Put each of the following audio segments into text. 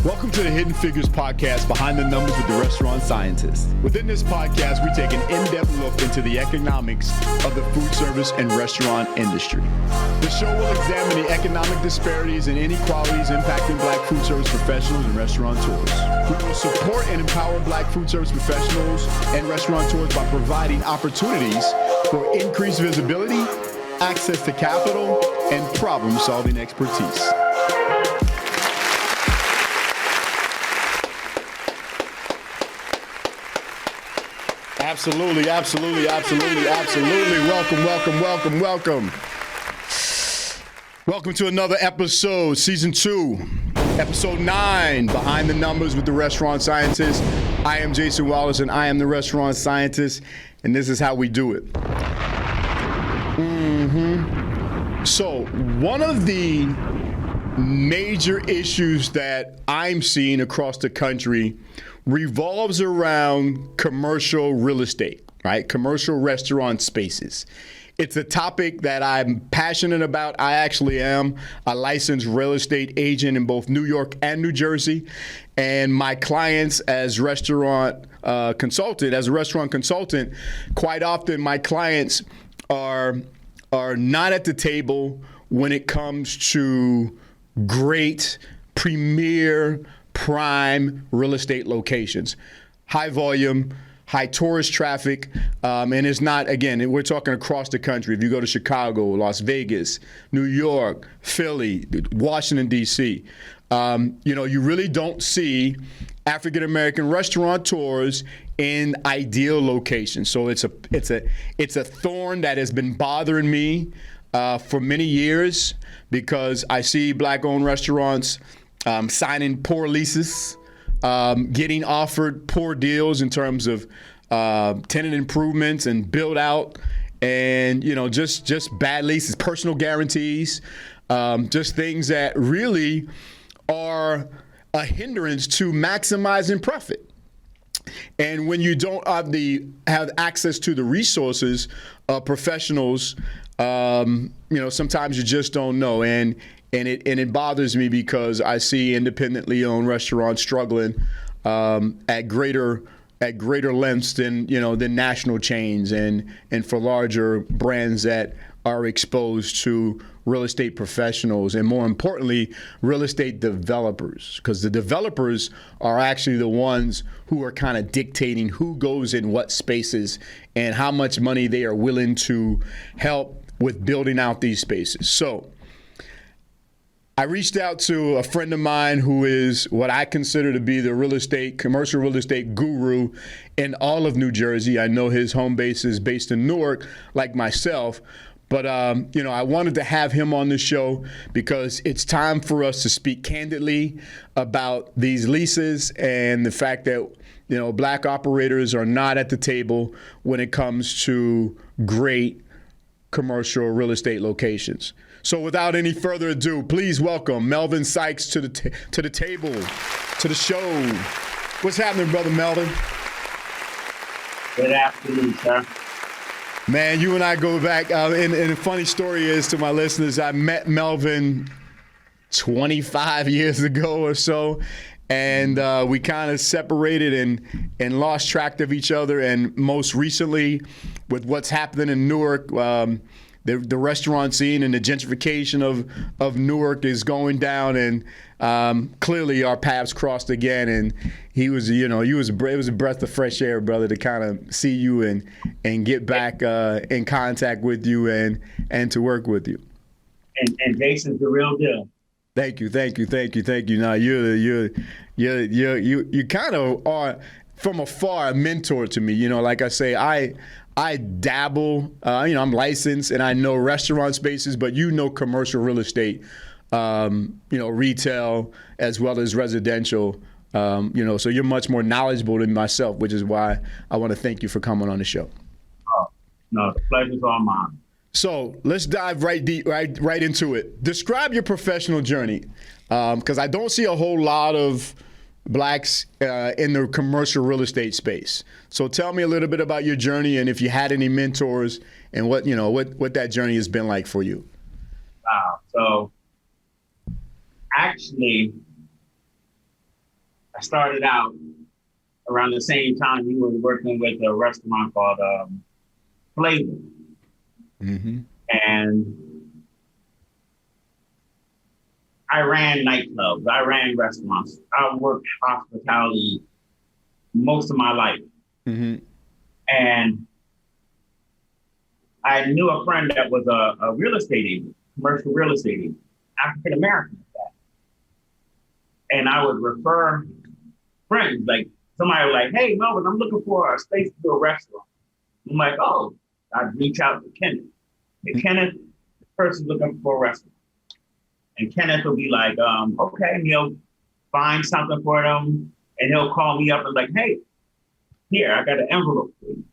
Welcome to the Hidden Figures podcast, Behind the Numbers with the Restaurant Scientist. Within this podcast, we take an in-depth look into the economics of the food service and restaurant industry. The show will examine the economic disparities and inequalities impacting Black food service professionals and restaurateurs. We will support and empower Black food service professionals and restaurateurs by providing opportunities for increased visibility, access to capital, and problem-solving expertise. Absolutely. Welcome. Welcome to another episode, season 2, episode 9, Behind the Numbers with the Restaurant Scientist. I am Jason Wallace, and I am the Restaurant Scientist, and this is how we do it. So, one of the major issues that I'm seeing across the country revolves around commercial real estate, right? Commercial restaurant spaces. It's a topic that I'm passionate about. I actually am a licensed real estate agent in both New York and New Jersey. And my clients as a restaurant consultant, quite often my clients are not at the table when it comes to great, premier, prime real estate locations. High volume, high tourist traffic, and it's not, again, we're talking across the country. If you go to Chicago, Las Vegas, New York, Philly, Washington, D.C., you really don't see African-American restaurateurs in ideal locations. So it's a thorn that has been bothering me for many years because I see Black-owned restaurants signing poor leases, getting offered poor deals in terms of tenant improvements and build out, and just bad leases, personal guarantees, just things that really are a hindrance to maximizing profit. And when you don't have access to the resources of professionals, sometimes you just don't know. And it bothers me because I see independently owned restaurants struggling at greater lengths than national chains and for larger brands that are exposed to real estate professionals and, more importantly, real estate developers, because the developers are actually the ones who are kind of dictating who goes in what spaces and how much money they are willing to help with building out these spaces. So I reached out to a friend of mine who is what I consider to be the commercial real estate guru in all of New Jersey. I know his home base is based in Newark, like myself. But, I wanted to have him on the show because it's time for us to speak candidly about these leases and the fact that, Black operators are not at the table when it comes to great commercial real estate locations. So without any further ado, please welcome Melvin Sykes to the table, to the show. What's happening, brother Melvin? Good afternoon, sir. Man, you and I go back, and the funny story is, to my listeners, I met Melvin 25 years ago or so, and we kind of separated and lost track of each other. And most recently, with what's happening in Newark, the restaurant scene and the gentrification of Newark is going down, and clearly our paths crossed again. And it was a breath of fresh air, brother, to kind of see you and get back in contact with you and to work with you. And Jason's the real deal. Thank you. Now you kind of are from afar a mentor to me. Like I say, I dabble, I'm licensed and I know restaurant spaces, but commercial real estate, retail as well as residential, so you're much more knowledgeable than myself, which is why I want to thank you for coming on the show. Oh, no, the pleasure's all mine. So let's dive right into it. Describe your professional journey, because I don't see a whole lot of Blacks in the commercial real estate space. So tell me a little bit about your journey and if you had any mentors and what that journey has been like for you. Wow. So actually, I started out around the same time you were working with a restaurant called Flavor. Mm-hmm. And I ran nightclubs, I ran restaurants, I worked hospitality most of my life. Mm-hmm. And I knew a friend that was a real estate agent, commercial real estate agent, African American at that. And I would refer friends, like somebody was like, hey, Melvin, I'm looking for a space to do a restaurant. I'm like, oh, I'd reach out to Kenneth. Hey, Kenneth, this person's looking for a restaurant. And Kenneth will be like, okay, and he'll find something for them, and he'll call me up and like, hey, here, I got an envelope for you.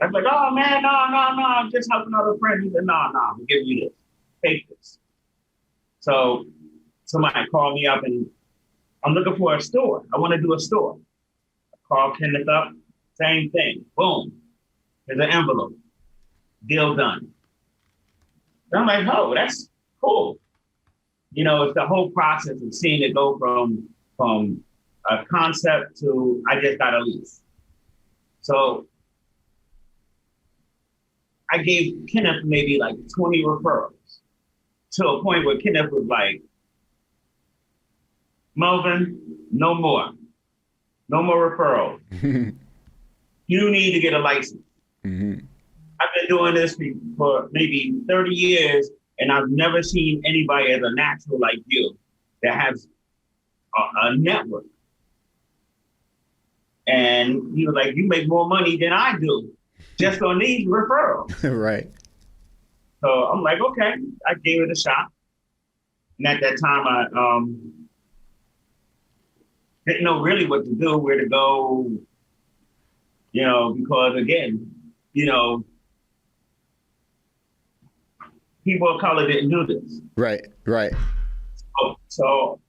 I was like, oh man, no, I'm just helping out a friend. He said, no, I'm giving you this. Take this. So somebody called me up and I'm looking for a store. I want to do a store. I call Kenneth up, same thing. Boom. Here's an envelope. Deal done. And I'm like, oh, that's cool. You know, it's the whole process of seeing it go from a concept to I just got a lease. So I gave Kenneth maybe like 20 referrals to a point where Kenneth was like, Melvin, no more referrals. You need to get a license. Mm-hmm. I've been doing this for maybe 30 years, and I've never seen anybody as a natural like you that has a network. And he was like, you make more money than I do just on these referrals. Right. So I'm like, okay, I gave it a shot. And at that time, I didn't know really what to do, where to go, you know, because again, you know, people of color didn't do this. Right. So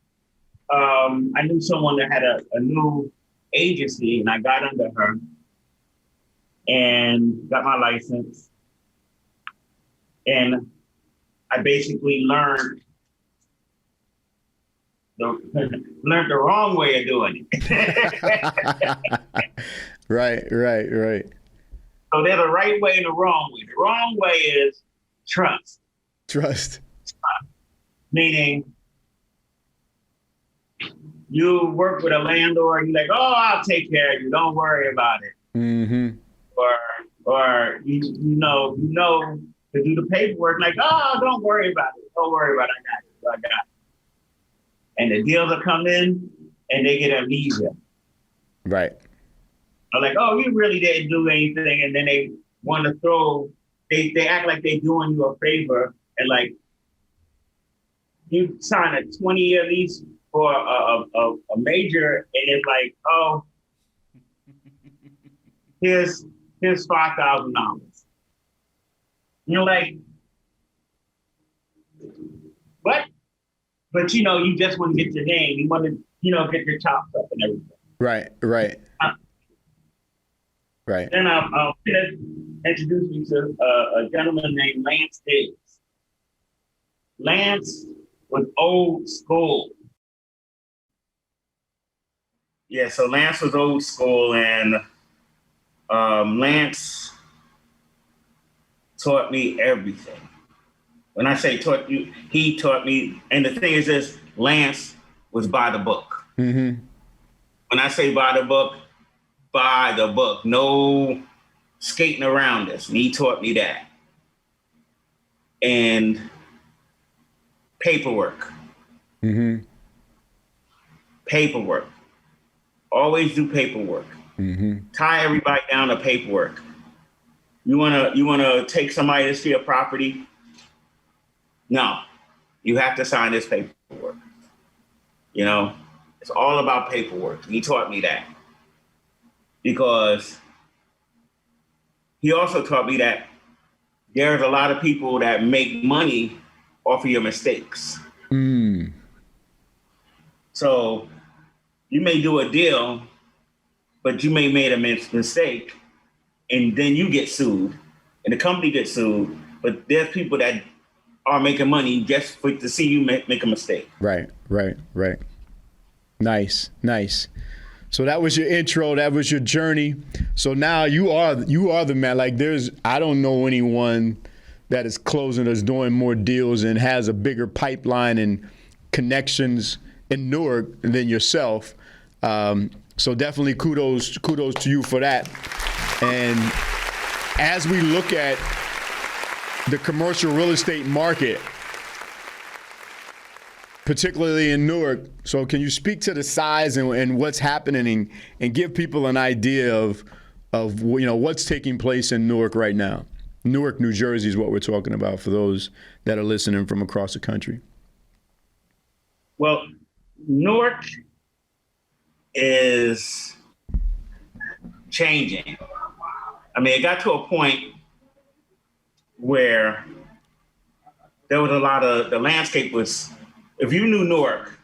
I knew someone that had a new agency, and I got under her and got my license. And I basically learned the wrong way of doing it. Right. So there's a right way and a wrong way. The wrong way is trust. Meaning you work with a landlord, you're like, oh, I'll take care of you. Don't worry about it. Mm-hmm. Or you know to do the paperwork, like, oh, don't worry about it. Don't worry about it. I got it. And the deals will come in and they get amnesia. Right. I'm like, oh, you really didn't do anything. And then they want to they act like they're doing you a favor. And like, you sign a 20-year lease for a major, and it's like, oh, here's $5,000. You're like, what? But you know, you just want to get your name. You want to, you know, get your chops up and everything. Right. Then I'll introduce you to a gentleman named Lance Diggs. Lance was old school. Yeah, so Lance was old school, and Lance taught me everything. When I say taught you, he taught me. And the thing is this, Lance was by the book. Mm-hmm. When I say by the book, no skating around this. And he taught me that. And paperwork. Mm-hmm. Paperwork. Always do paperwork. Mm-hmm. Tie everybody down to paperwork. You wanna take somebody to see a property? No, you have to sign this paperwork. You know, it's all about paperwork. He taught me that because he also taught me that there's a lot of people that make money off of your mistakes. Mm. So you may do a deal, but you may made a mistake, and then you get sued, and the company gets sued. But there's people that are making money just to see you make a mistake. Right. Nice, nice. So that was your intro. That was your journey. So now you are the man. Like I don't know anyone that is closing, that's doing more deals and has a bigger pipeline and connections in Newark than yourself. So definitely kudos to you for that. And as we look at the commercial real estate market, particularly in Newark, so can you speak to the size and what's happening and give people an idea of what's taking place in Newark right now? Newark, New Jersey is what we're talking about for those that are listening from across the country. Well, Newark is changing. I mean, it got to a point where there was the landscape was, if you knew Newark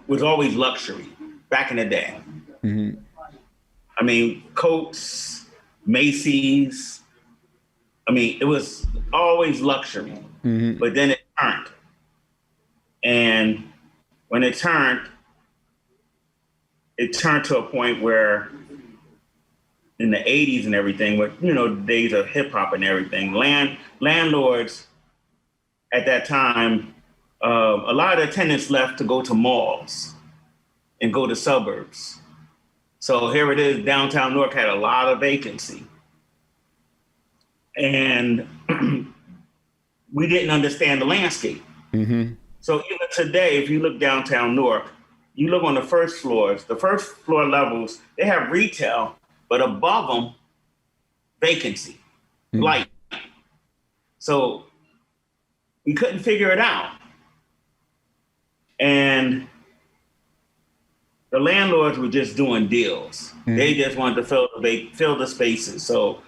was always luxury back in the day. Mm-hmm. I mean, Coats, Macy's, I mean, it was always luxury, mm-hmm. But then it turned. And when it turned to a point where in the 80s and everything, with, days of hip hop and everything, landlords at that time, a lot of the tenants left to go to malls and go to suburbs. So here it is, downtown Newark had a lot of vacancy. And we didn't understand the landscape. Mm-hmm. So even today, if you look downtown Newark, you look on the first floor levels, they have retail, but above them, vacancy, mm-hmm. Light. So we couldn't figure it out. And the landlords were just doing deals. Mm-hmm. They just wanted to fill the spaces. So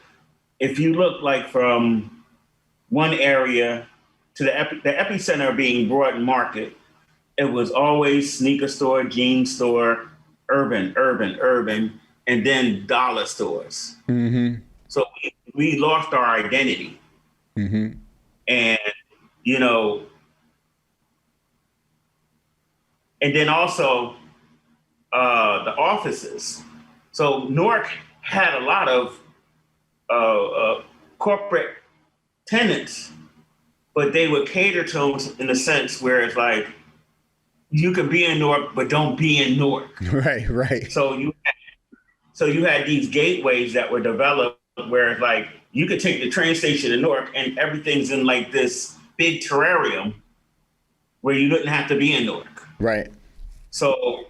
if you look like from one area to the epicenter being Broad Market, it was always sneaker store, jean store, urban, and then dollar stores. Mm-hmm. So we lost our identity. Mm-hmm. And, and then also the offices. So Newark had a lot of corporate tenants, but they would cater to them in a sense where it's like, you can be in Newark, but don't be in Newark. Right. So you had these gateways that were developed where it's like, you could take the train station in Newark and everything's in like this big terrarium where you didn't have to be in Newark. Right. So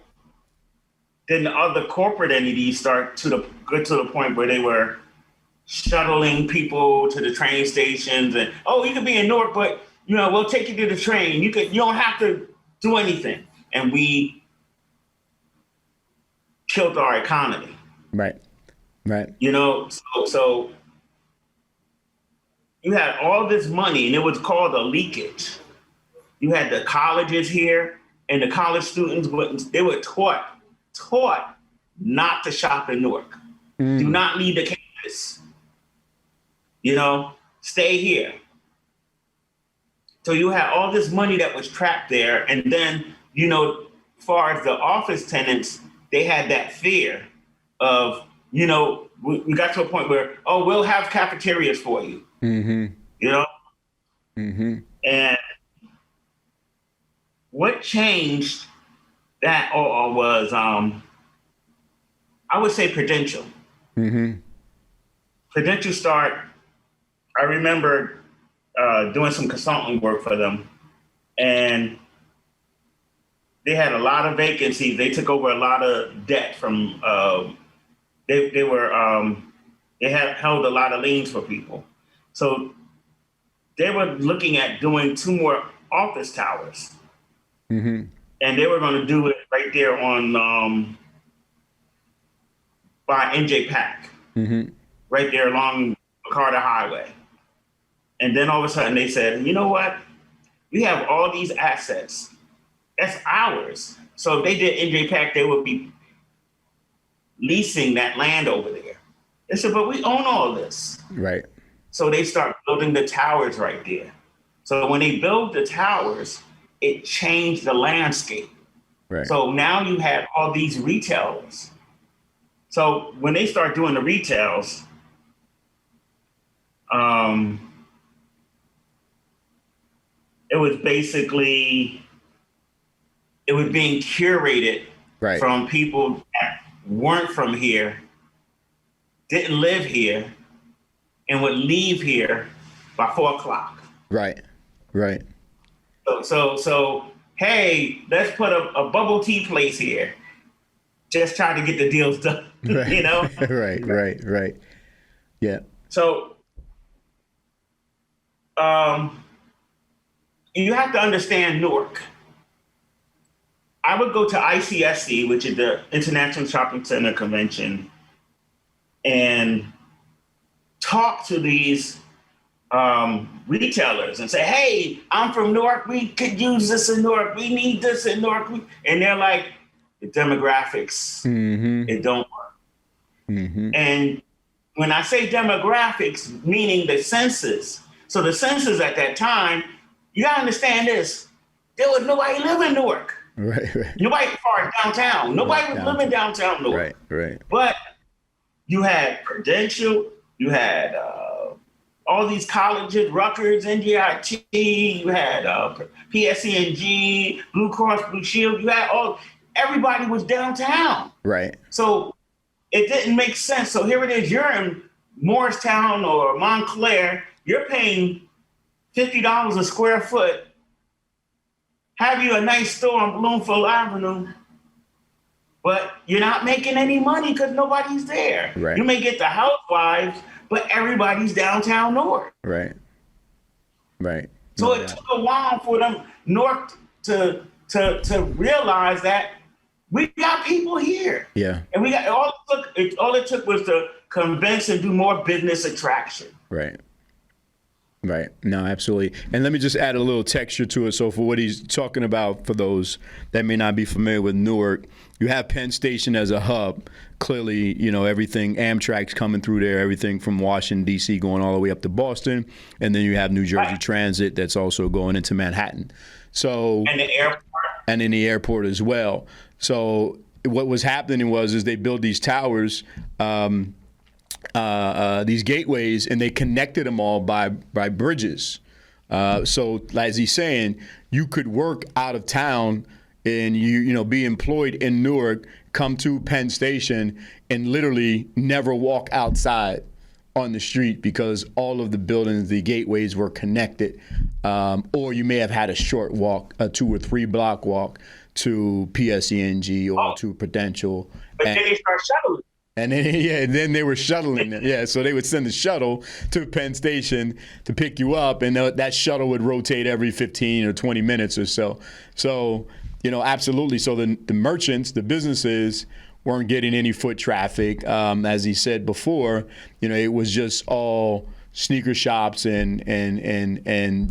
then the other corporate entities get to the point where they were shuttling people to the train stations and, you can be in Newark, but we'll take you to the train. You don't have to do anything. And we killed our economy. Right. So you had all this money and it was called a leakage. You had the colleges here and the college students, they were taught not to shop in Newark. Mm. Do not leave the campus. Stay here. So you had all this money that was trapped there. And then, as far as the office tenants, they had that fear of, we got to a point where, we'll have cafeterias for you. Mm-hmm. Mm-hmm. And what changed that was, I would say Prudential. Mm-hmm. Prudential I remember doing some consulting work for them, and they had a lot of vacancies. They took over a lot of debt from, they had held a lot of liens for people. So they were looking at doing 2 more office towers. Mm-hmm. And they were going to do it right there on, by NJ Pack, mm-hmm. right there along Carter Highway. And then all of a sudden they said, you know what? We have all these assets. That's ours. So if they did NJ Pack, they would be leasing that land over there. They said, but we own all this. Right. So they start building the towers right there. So when they built the towers, it changed the landscape. Right. So now you have all these retailers. So when they start doing the retails, it was basically, it was being curated Right. from people that weren't from here, didn't live here, and would leave here by 4 o'clock. Right. Right. So hey, let's put a bubble tea place here. Just try to get the deals done, Right. you know? Right. Yeah. So you have to understand Newark. I would go to ICSC, which is the International Shopping Center Convention, and talk to these retailers and say, hey, I'm from Newark. We could use this in Newark. We need this in Newark. And they're like, the demographics, it don't work. And when I say demographics, meaning the census. So the census at that time, you gotta understand this. There was nobody living in Newark. Right. Nobody far downtown. Nobody was living downtown Newark. Right. But you had Prudential, you had all these colleges, Rutgers, NJIT, you had PSCNG, Blue Cross Blue Shield, you had everybody was downtown. Right. So it didn't make sense. So here it is, you're in Morristown or Montclair, you're paying $50 a square foot, have you a nice store on Bloomfield Avenue, but you're not making any money because nobody's there. Right. You may get the housewives, but everybody's downtown Newark. Right. So it took a while for them Newark to realize that we got people here. Yeah. And we got all it took was to convince and do more business attraction. Right. No, absolutely. And let me just add a little texture to it. So for what he's talking about, for those that may not be familiar with Newark, you have Penn Station as a hub. Clearly, everything, Amtrak's coming through there, everything from Washington, D.C. going all the way up to Boston. And then you have New Jersey Transit that's also going into Manhattan. So and the airport. And in the airport as well. So what was happening is they built these towers, these gateways, and they connected them all by bridges. So as he's saying, you could work out of town and you be employed in Newark, come to Penn Station, and literally never walk outside on the street because all of the buildings, the gateways were connected. Or you may have had a short walk, a 2 or 3 block walk to PSENG or to Prudential. But then they start shuttling. And then they were shuttling it. Yeah, so they would send the shuttle to Penn Station to pick you up, and that shuttle would rotate every 15 or 20 minutes or so. So, absolutely. So the merchants, the businesses weren't getting any foot traffic. As he said before, it was just all sneaker shops and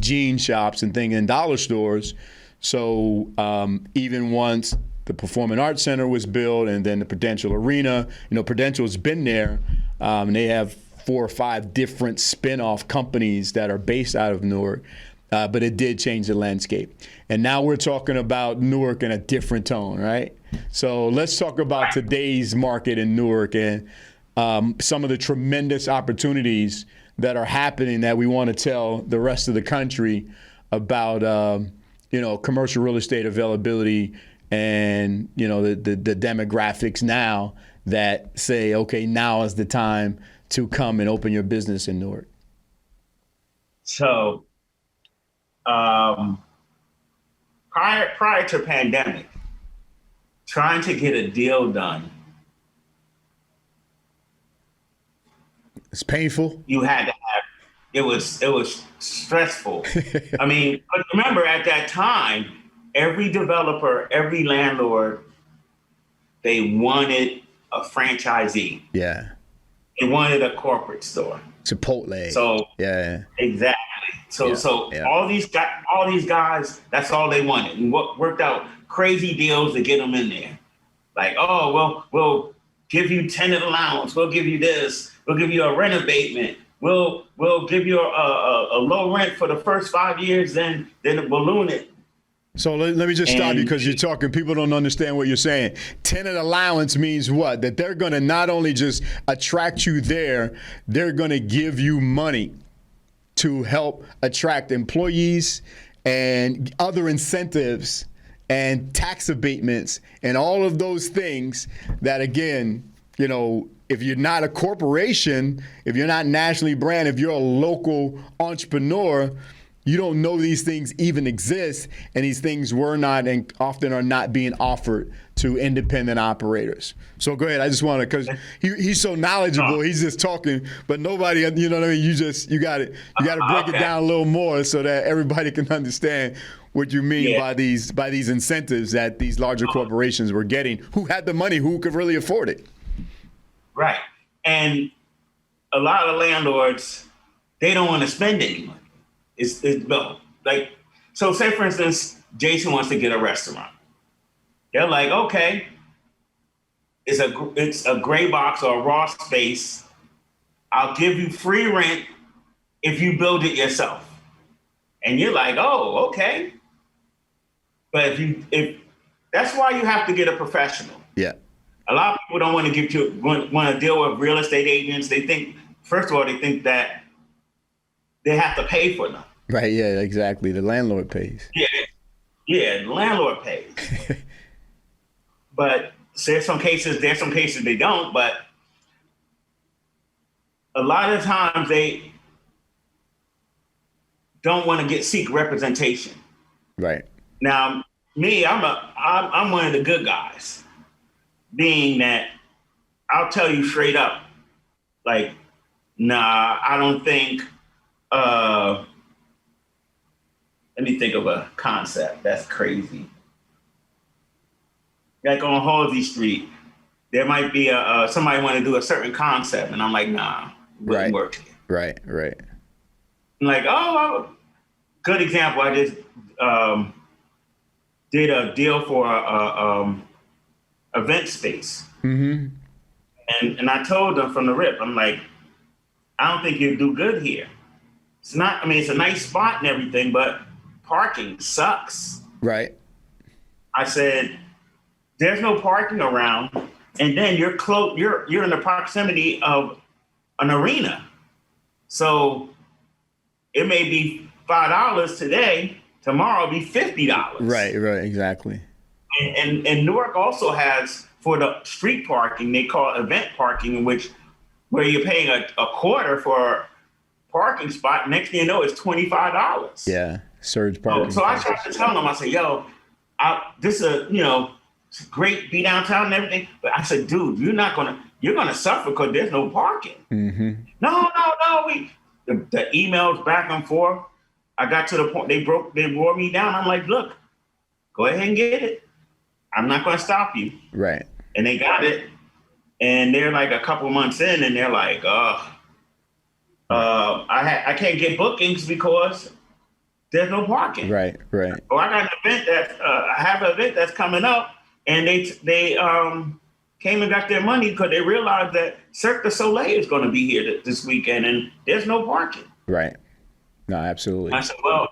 jean shops and dollar stores. So even once the Performing Arts Center was built, and then the Prudential Arena. Prudential's been there, and they have 4 or 5 different spin-off companies that are based out of Newark, but it did change the landscape. And now we're talking about Newark in a different tone, right? So let's talk about today's market in Newark and some of the tremendous opportunities that are happening that we want to tell the rest of the country about, commercial real estate availability and the demographics now that say, okay, now is the time to come and open your business in Newark. So prior to pandemic, trying to get a deal done, it's painful. You had to have it was stressful. I mean, but remember at that time, every developer, every landlord, they wanted a franchisee. Yeah. They wanted a corporate store. Chipotle. So yeah. Exactly. So all these guys, that's all they wanted. And what worked out crazy deals to get them in there. Like, oh, well, we'll give you tenant allowance. We'll give you this. We'll give you a rent abatement. We'll give you a low rent for the first 5 years, then balloon it. So let me just stop you because you're talking. People don't understand what you're saying. Tenant allowance means what? That they're going to not only just attract you there, they're going to give you money to help attract employees and other incentives and tax abatements and all of those things that, again, you know, if you're not a corporation, if you're not nationally branded, if you're a local entrepreneur, you don't know these things even exist, and these things were not and often are not being offered to independent operators. So go ahead. I just want to, because he's so knowledgeable. He's just talking, but nobody, you know what I mean? You got to break it down a little more so that everybody can understand what you mean by these incentives that these larger corporations were getting. Who had the money? Who could really afford it? Right. And a lot of landlords, they don't want to spend any money. It's like, so say for instance, Jason wants to get a restaurant. They're like, okay, it's a gray box or a raw space. I'll give you free rent if you build it yourself. And you're like, oh, okay. But if that's why you have to get a professional. Yeah. A lot of people don't want to deal with real estate agents. They think, first of all, that they have to pay for them. Right, yeah, exactly. The landlord pays. Yeah, the landlord pays. But there's some cases they don't, but a lot of times they don't want to seek representation. Right. Now, me, I'm one of the good guys, being that I'll tell you straight up, like, nah, I don't think, let me think of a concept that's crazy. Like on Halsey Street, there might be somebody want to do a certain concept, and I'm like, nah, it wouldn't work here. Right. I'm like, good example. I just did a deal for a event space, and I told them from the rip, I'm like, I don't think you'll do good here. It's not. I mean, it's a nice spot and everything, but parking sucks. Right. I said, there's no parking around, and then you're close. You're in the proximity of an arena, so it may be $5 today. Tomorrow it'll be $50. Right. Exactly. And Newark also has, for the street parking, they call it event parking, where you're paying a quarter for a parking spot. Next thing you know, it's $25. Yeah, surge parking. So I tried to tell them, I said, yo, this is it's great, be downtown and everything. But I said, dude, you're gonna suffer because there's no parking. Mm-hmm. No. The emails back and forth. I got to the point they wore me down. I'm like, look, go ahead and get it. I'm not gonna stop you. Right. And they got it. And they're like a couple months in, and they're like, I can't get bookings because there's no parking. Right. Or I got an event I have an event that's coming up, and they came and got their money because they realized that Cirque du Soleil is going to be here this weekend, and there's no parking. Right. No, absolutely. I said, well,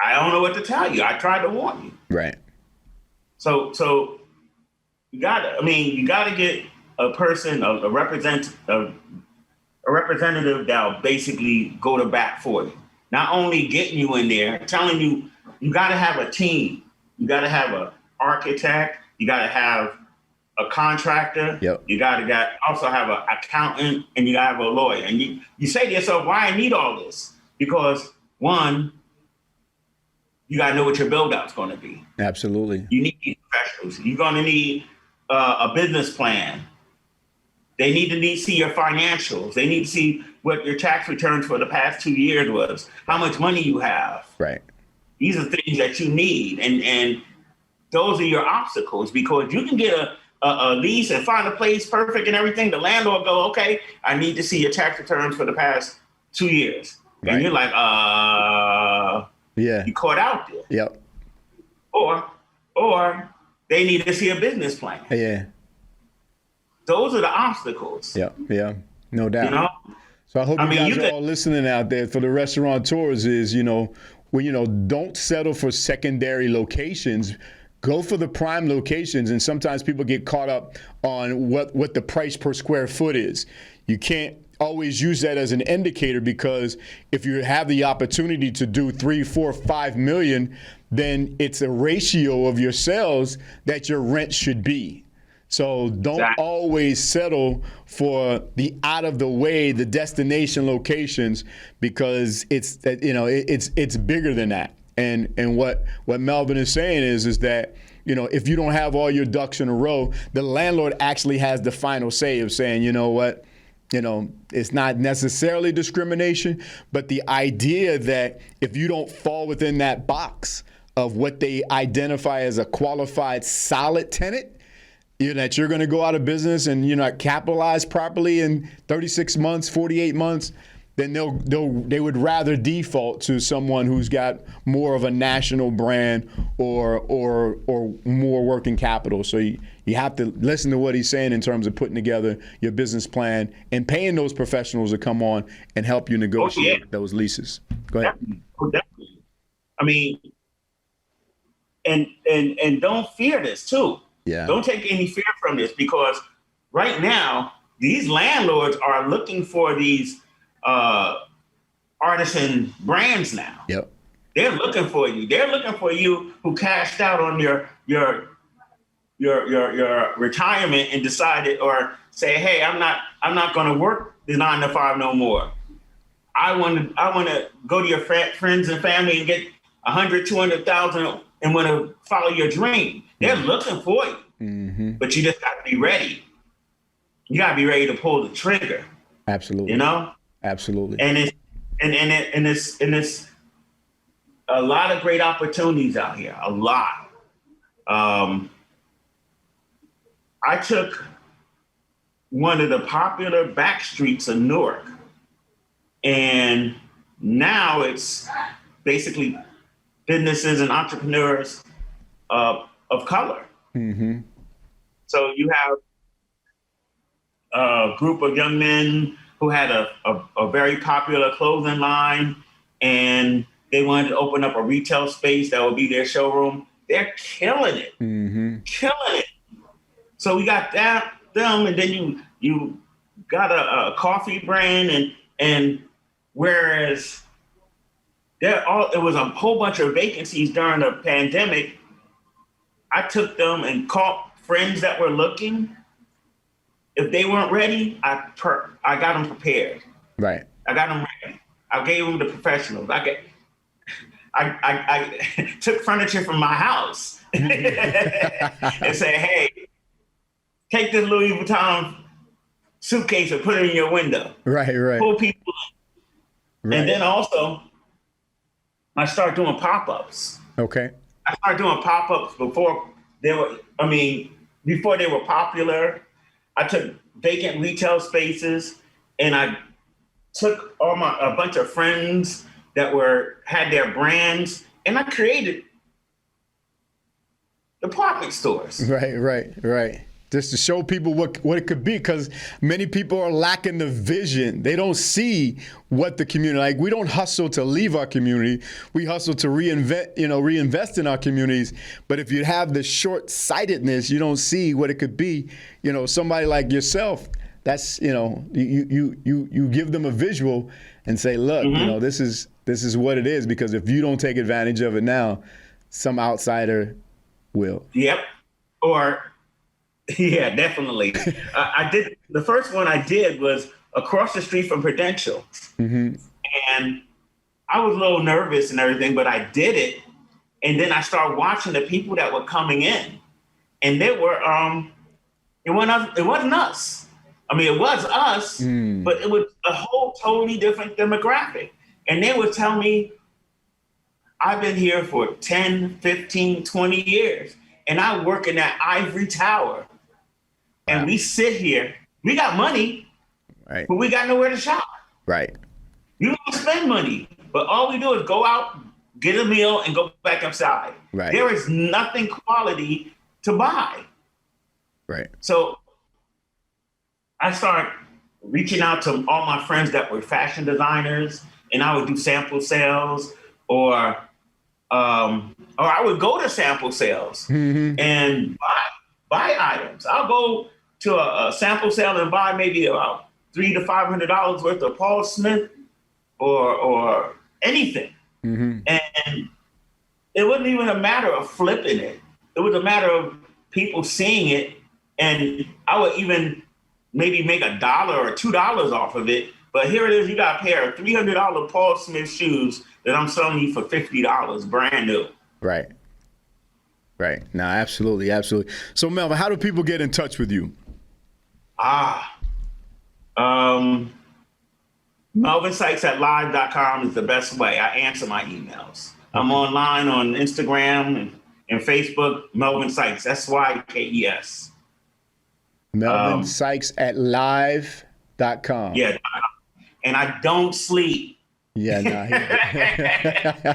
I don't know what to tell you. I tried to warn you. Right. So you gotta get a person, a representative that'll basically go to bat for you. Not only getting you in there, telling you, you gotta have a team. You gotta have an architect. You gotta have a contractor. Yep. You gotta also have an accountant, and you gotta have a lawyer. And you say to yourself, why I need all this? Because one, you gotta know what your build out's gonna be. Absolutely. You need professionals. You're gonna need a business plan. They need to see your financials. They need to see what your tax returns for the past 2 years was, how much money you have. Right. These are things that you need, and those are your obstacles, because you can get a lease and find a place perfect and everything. The landlord go, okay, I need to see your tax returns for the past 2 years. Right. And you're like, you caught out there. Yep. Or they need to see a business plan. Yeah. Those are the obstacles. Yeah, no doubt. You know? So I hope you guys are all listening out there. For the restaurateurs, is don't settle for secondary locations. Go for the prime locations. And sometimes people get caught up on what the price per square foot is. You can't always use that as an indicator, because if you have the opportunity to do 3, 4, 5 million, then it's a ratio of your sales that your rent should be. So don't always settle for the out of the way, the destination locations, because it's bigger than that. And what Melvin is saying is that, if you don't have all your ducks in a row, the landlord actually has the final say of saying, you know what, it's not necessarily discrimination, but the idea that if you don't fall within that box of what they identify as a qualified solid tenant, that you're going to go out of business and you're not capitalized properly in 36 months, 48 months, then they would rather default to someone who's got more of a national brand or more working capital. So you have to listen to what he's saying in terms of putting together your business plan and paying those professionals to come on and help you negotiate those leases. Go ahead. Definitely. I mean, and don't fear this too. Yeah. Don't take any fear from this, because right now these landlords are looking for these artisan brands now. Yep. They're looking for you. They're looking for you who cashed out on your retirement and decided, or say, hey, I'm not going to work the 9 to 5 no more. I want to go to your friends and family and get 100, 200,000 and want to follow your dream. They're looking for you, but you just got to be ready. You got to be ready to pull the trigger. Absolutely. Absolutely. And it's a lot of great opportunities out here. A lot. I took one of the popular back streets of Newark, and now it's basically businesses and entrepreneurs of color. Mm-hmm. So you have a group of young men who had a very popular clothing line, and they wanted to open up a retail space that would be their showroom. They're killing it. Killing it. So we got them, and then you got a coffee brand, and whereas it was a whole bunch of vacancies during the pandemic, I took them and called friends that were looking. If they weren't ready, I got them prepared. Right. I got them ready. I gave them the professionals. I took furniture from my house and said, hey, take this Louis Vuitton suitcase and put it in your window. Right. Pull people in. Right. And then also, I started doing pop-ups. Okay. I started doing pop-ups before they were popular. I took vacant retail spaces, and I took a bunch of friends that had their brands, and I created department stores. Right. Just to show people what it could be, because many people are lacking the vision. They don't see what the community, like, we don't hustle to leave our community. We hustle to reinvest in our communities. But if you have the short-sightedness, you don't see what it could be. Somebody like yourself, that's, you give them a visual and say, look, this is what it is, because if you don't take advantage of it now, some will. Yep. Yeah, definitely. I did. The first one I did was across the street from Prudential. And I was a little nervous and everything, but I did it. And then I started watching the people that were coming in, and they were, it wasn't us. I mean, it was us, but it was a whole totally different demographic. And they would tell me, I've been here for 10, 15, 20 years, and I work in that ivory tower. And we sit here, we got money, right, but we got nowhere to shop. Right. You don't spend money, but all we do is go out, get a meal, and go back outside. Right. There is nothing quality to buy. Right. So I started reaching out to all my friends that were fashion designers, and I would do sample sales, or or I would go to sample sales and buy items. I'll go to a sample sale and buy maybe about $300 to $500 worth of Paul Smith or anything. And it wasn't even a matter of flipping it. It was a matter of people seeing it, and I would even maybe make $1 or $2 off of it. But here it is, you got a pair of $300 Paul Smith shoes that I'm selling you for $50, brand new. Right. No, absolutely. So, Melvin, how do people get in touch with you? Melvin Sykes at live.com is the best way. I answer my emails. I'm online on Instagram and Facebook, Melvin Sykes, SYKES. Melvin Sykes at live.com. Yeah. And I don't sleep. Yeah, no.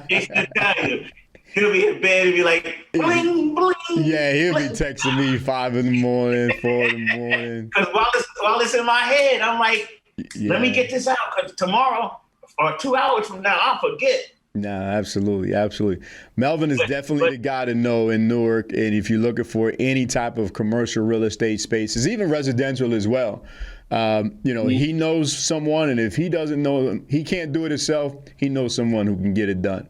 He should tell you. He'll be in bed and be like, bling, bling. Yeah, he'll be texting me 5 in the morning, 4 in the morning. Because while it's in my head, I'm like, let me get this out, because tomorrow or 2 hours from now, I'll forget. No, absolutely. Melvin is definitely the guy to know in Newark. And if you're looking for any type of commercial real estate spaces, even residential as well, he knows someone. And if he doesn't know, he can't do it himself. He knows someone who can get it done.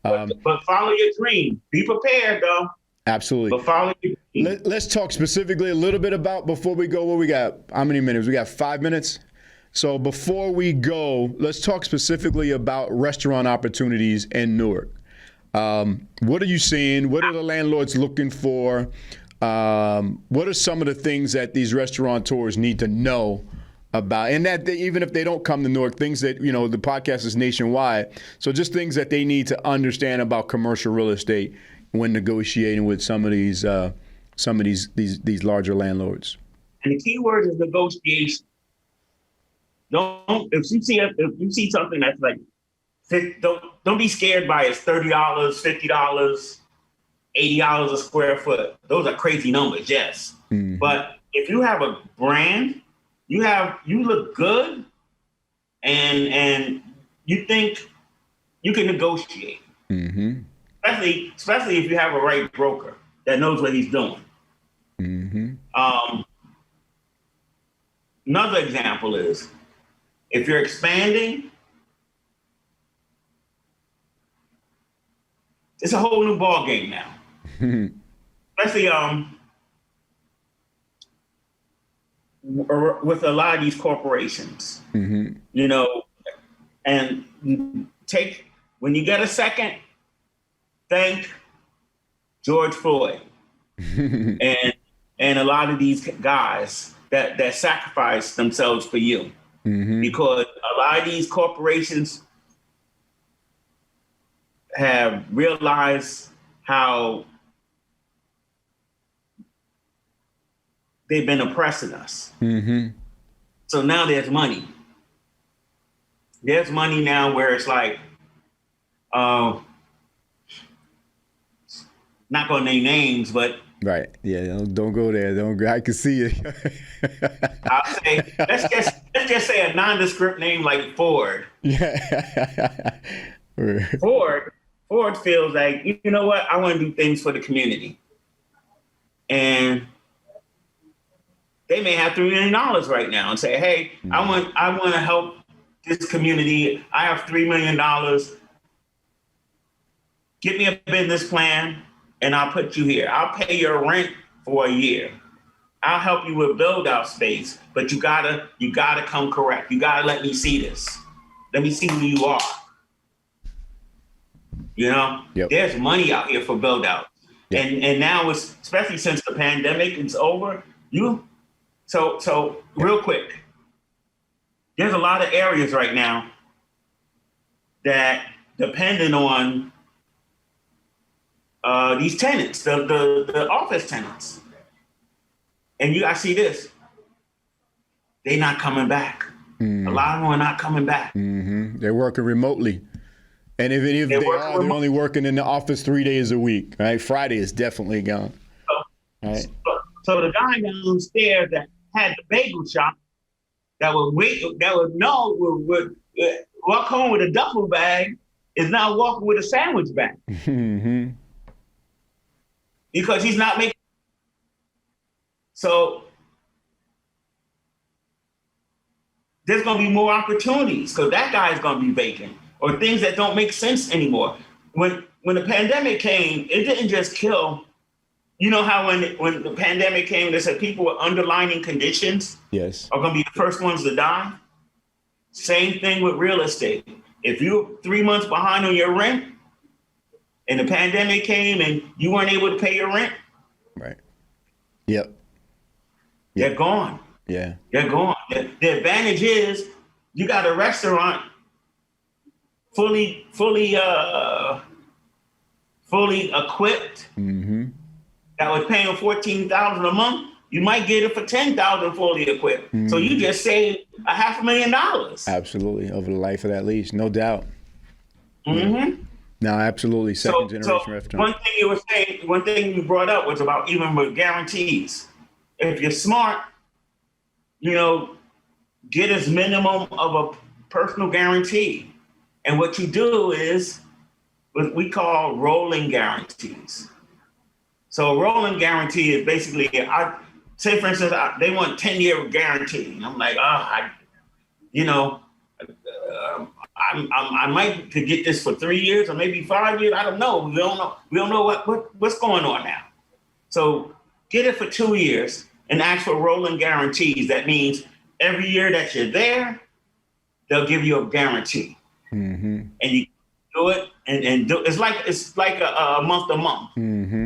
But follow your dream. Be prepared, though. Absolutely. But follow your dream. Let's talk specifically a little bit about, before we go, what we got. How many minutes? We got 5 minutes. So before we go, let's talk specifically about restaurant opportunities in Newark. What are you seeing? What are the landlords looking for? What are some of the things that these restaurateurs need to know about? And that even if they don't come to Newark, things that, the podcast is nationwide. So just things that they need to understand about commercial real estate when negotiating with some of these larger landlords. And the key word is negotiation. If you see something that's like, don't be scared by it. It's $30, $50, $80 a square foot. Those are crazy numbers, yes. Mm-hmm. But if you have a brand, you look good, and you think you can negotiate. Mm-hmm. Especially if you have a right broker that knows what he's doing. Mm-hmm. Another example is, if you're expanding, it's a whole new ball game now. Especially with a lot of these corporations. Mm-hmm. And when you get a second, thank George Floyd and a lot of these guys that sacrifice themselves for you. Mm-hmm. Because a lot of these corporations have realized how they've been oppressing us. Mm-hmm. So now there's money. There's money now where it's like, not gonna name names, but right. Yeah, don't go there. Don't go. I can see it. I'll say, let's just say a nondescript name like Ford. Yeah. Ford feels like, you know what? I want to do things for the community. And they may have $3 million right now and say, hey, mm-hmm. I want to help this community. I have $3 million. Give me a business plan and I'll put you here. I'll pay your rent for a year. I'll help you with build out space, but you gotta come correct. You gotta let me see this. Let me see who you are. Yep. There's money out here for build out. Yep. And now it's, especially since the pandemic is over, so real quick, there's a lot of areas right now that depending on these tenants, the office tenants. And I see this, they're not coming back. Mm-hmm. A lot of them are not coming back. Mm-hmm. They're working remotely. And if they are, they're only working in the office 3 days a week, right? Friday is definitely gone. Right. So the guy downstairs that had the bagel shop that would walk home with a duffel bag is now walking with a sandwich back because he's not making. So there's going to be more opportunities because that guy is going to be vacant or things that don't make sense anymore. When the pandemic came, it didn't just kill. You know how when the pandemic came, they said people with underlying conditions are going to be the first ones to die. Same thing with real estate. If you're 3 months behind on your rent and the pandemic came and you weren't able to pay your rent, right? Yep. They're gone. Yeah. They're gone. The advantage is you got a restaurant fully equipped that was paying $14,000 a month. You might get it for $10,000 fully equipped. So you just saved $500,000. Absolutely, over the life of that lease, no doubt. No, absolutely. Second generation restaurant. One thing you were saying, one thing you brought up was about even with guarantees. If you're smart, you know, get as minimum of a personal guarantee. And what you do is what we call rolling guarantees. So a rolling guarantee is basically, say for instance, they want 10-year guarantee. And I'm like, I might could get this for 3 years or maybe 5 years. I don't know. We don't know what's going on now. So get it for 2 years and ask for rolling guarantees. That means every year that you're there, they'll give you a guarantee. And you do it and do it's like a month to month,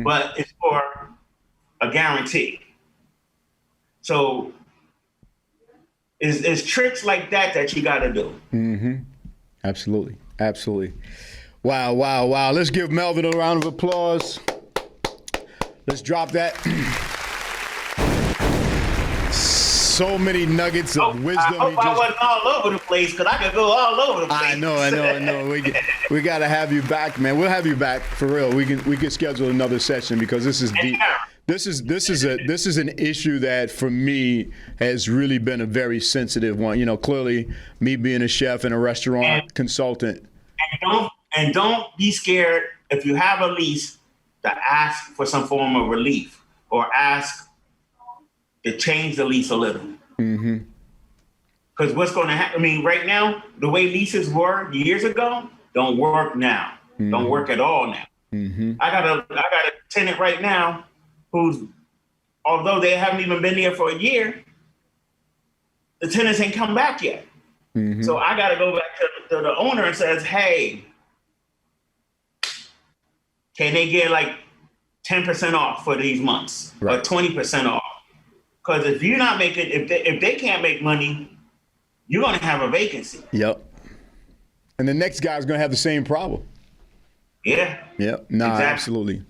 but it's for a guarantee. So it's tricks like that you got to do. Absolutely. Absolutely. Wow. Let's give Melvin a round of applause. Let's drop that. So many nuggets of wisdom. I hope I wasn't all over the place because I could go all over the place. I know. We got to have you back, man. We'll have you back for real. We can schedule another session because this is deep. This is an issue that for me has really been a very sensitive one. You know, clearly me being a chef and a restaurant consultant. And don't be scared if you have a lease to ask for some form of relief or ask to change the lease a little. Because what's going to happen? I mean, right now, the way leases were years ago don't work now. Don't work at all now. I got a tenant right now who's, although they haven't even been there for a year, the tenants ain't come back yet. So I got to go back to the owner and says, hey, can they get like 10% off for these months or 20% off? Because if you're not making, if they can't make money, you're going to have a vacancy. Yep. And the next guy's going to have the same problem. Yeah. Yep. No, exactly.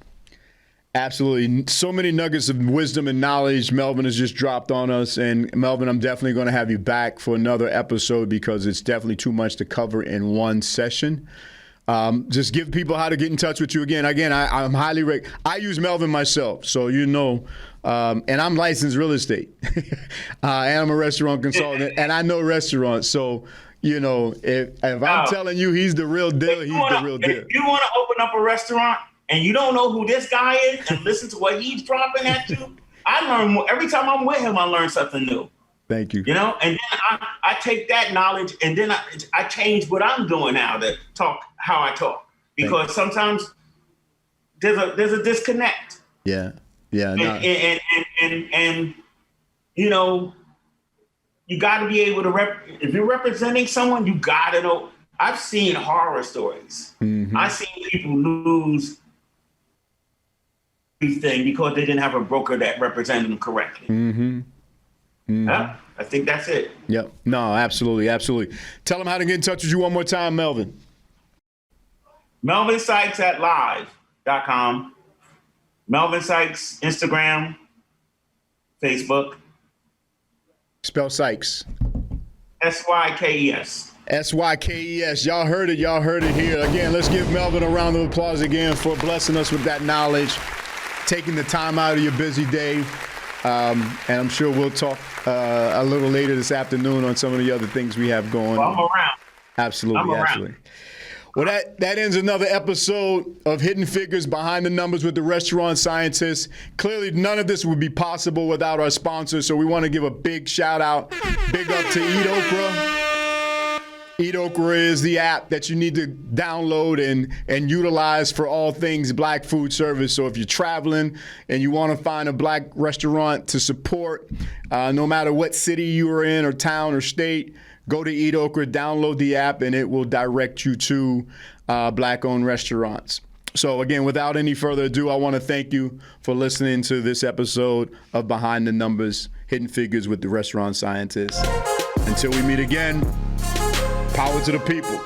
Absolutely. So many nuggets of wisdom and knowledge Melvin has just dropped on us. And Melvin, I'm definitely going to have you back for another episode because it's definitely too much to cover in one session. Just give people how to get in touch with you again. I'm highly I use Melvin myself, so you know, and I'm licensed real estate, and I'm a restaurant consultant, and I know restaurants. So you know, if I'm telling you he's the real deal, he's the real deal. If you want to open up a restaurant and you don't know who this guy is, and listen to what he's dropping at you, I learn more every time I'm with him. I learn something new. Thank you. You know, and then I take that knowledge and then I change what I'm doing now to talk how I talk because sometimes there's a disconnect. Yeah. And you know, you got to be able to if you're representing someone, you got to know. I've seen horror stories. I've seen people lose everything because they didn't have a broker that represented them correctly. Yeah, I think that's it. Yep. No, absolutely. Tell them how to get in touch with you one more time, Melvin. Melvin Sykes at live.com. Melvin Sykes, Instagram, Facebook. Spell Sykes. Sykes. Sykes. Y'all heard it here. Again, let's give Melvin a round of applause again for blessing us with that knowledge, taking the time out of your busy day. And I'm sure we'll talk a little later this afternoon on some of the other things we have going on. I'm around. Absolutely. Well, that ends another episode of Hidden Figures Behind the Numbers with the Restaurant Scientist. Clearly, none of this would be possible without our sponsors, so we want to give a big shout out, big up to Eat Okra. Eat Okra is the app that you need to download and utilize for all things black food service. So if you're traveling and you want to find a black restaurant to support, no matter what city you are in or town or state, go to Eat Okra, download the app, and it will direct you to black-owned restaurants. So again, without any further ado, I want to thank you for listening to this episode of Behind the Numbers, Hidden Figures with the Restaurant Scientist. Until we meet again, power to the people.